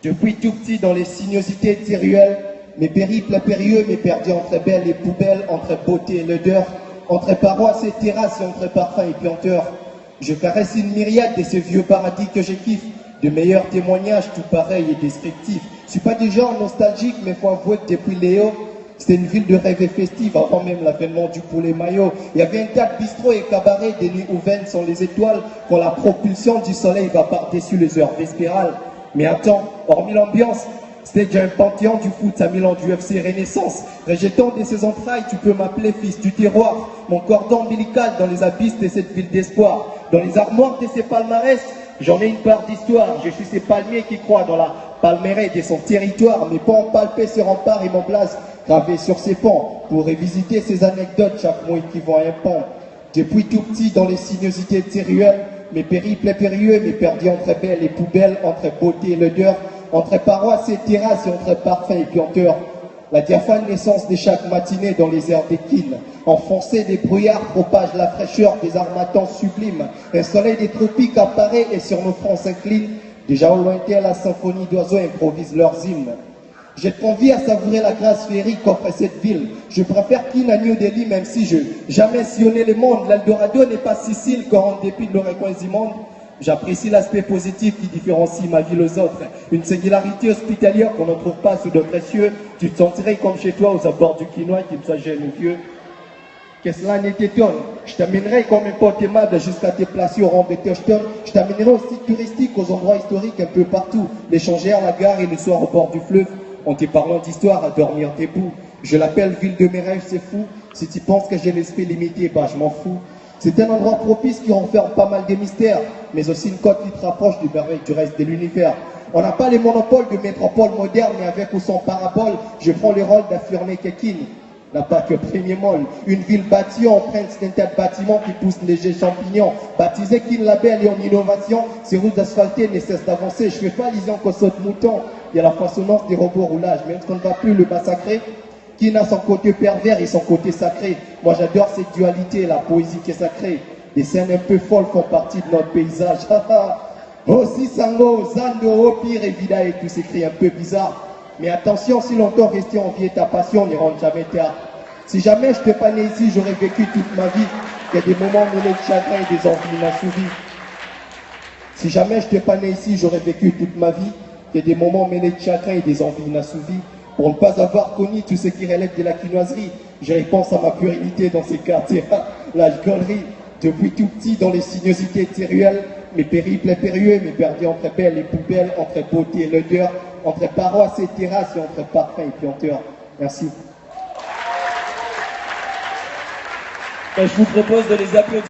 Depuis tout petit dans les sinuosités de ces ruelles, mes périples impérieux, mes perdus entre belles et poubelles, entre beauté et l'odeur, entre paroisses et terrasses, entre parfums et puanteurs. Je caresse une myriade de ces vieux paradis que je kiffe, de meilleurs témoignages, tout pareil et descriptifs. Je suis pas du genre nostalgique, mais faut avouer que depuis Léo, c'était une ville de rêve et festive avant même l'avènement du poulet maillot. Il y avait un tas de bistrots et cabarets, des nuits ouvertes sans les étoiles, quand la propulsion du soleil va par-dessus les heures vespérales. Mais attends, hormis l'ambiance, c'était déjà un panthéon du foot, ça Milan du UFC Renaissance. Rejetant de ses entrailles, tu peux m'appeler fils du terroir. Mon cordon ombilical dans les abysses de cette ville d'espoir. Dans les armoires de ces palmarès, j'en ai une part d'histoire. Je suis ces palmiers qui croient dans la palmeraie de son territoire. Mes ponts palpés se remparent et mon place gravé sur ses ponts. Pour revisiter ces anecdotes, chaque mot équivaut à un pont. Depuis tout petit, dans les sinuosités de ces ruelles, mes périples impérieux, mes perdus entre belles et poubelles, entre beauté et l'odeur, entre paroisses et terrasses et entre parfums et puanteurs. La diaphane naissance de chaque matinée dans les airs d'équine, enfoncés des brouillards propage la fraîcheur des armatans sublimes. Un soleil des tropiques apparaît et sur nos fronts s'incline. Déjà au lointain, la symphonie d'oiseaux improvise leurs hymnes. J'ai envie à savourer la grâce féerique qu'offre cette ville. Je préfère qu'une à New Delhi, même si je jamais sillonné le monde. L'Eldorado n'est pas Sicile, qu'en dépit de nos recoins immondes. J'apprécie l'aspect positif qui différencie ma ville aux autres. Une singularité hospitalière qu'on ne trouve pas sous d'autres cieux. Tu te sentirais comme chez toi aux abords du quinoa, qu'il soit jeune ou vieux. Que cela ne t'étonne. Je t'amènerai comme un pote aimable jusqu'à te placer au rang de Touchstone. Je t'amènerai aux sites touristiques, aux endroits historiques un peu partout. L'échangère, la gare et le soir au bord du fleuve. En te parlant d'histoire, à dormir debout. Je l'appelle ville de mes rêves, c'est fou. Si tu penses que j'ai l'esprit limité, bah je m'en fous. C'est un endroit propice qui renferme pas mal de mystères, mais aussi une côte qui te rapproche du merveille du reste de l'univers. On n'a pas les monopoles de métropole moderne, mais avec ou sans parabole, je prends le rôle d'affirmer qu'Ekine n'a pas que premier molle. Une ville bâtie empreinte d'un tas de bâtiments qui poussent légers champignons. Baptisé Kin Label et en innovation, ces routes asphaltées ne cessent d'avancer. Je fais pas l'isant qu'on saute mouton. Il y a la façonnance des robots roulage, même si on ne va plus le massacrer. Qui a son côté pervers et son côté sacré. Moi j'adore cette dualité, la poésie qui est sacrée. Des scènes un peu folles font partie de notre paysage. Aussi Sango, Zando, Opir et Vida et tout s'écrit un peu bizarre. Mais attention, si longtemps rester en vie et ta passion n'y rentre jamais tard. Si jamais je n'étais pas né ici, j'aurais vécu toute ma vie. Il y a des moments mêlés de chagrin et des envies inassouvies. Si jamais je n'étais pas né ici, j'aurais vécu toute ma vie. Il y a des moments mêlés de chagrin et des envies inassouvies. Pour ne pas avoir connu tout ce qui relève de la quinoiserie, je réponds à ma puérilité dans ces quartiers. La gaulerie, depuis tout petit dans les sinuosités de ces ruelles, mes périples impérieux, mes perdus entre belles et poubelles, entre beauté et l'odeur, entre paroisses et terrasses et entre parfums et puanteurs. Merci. Je vous propose de les applaudir.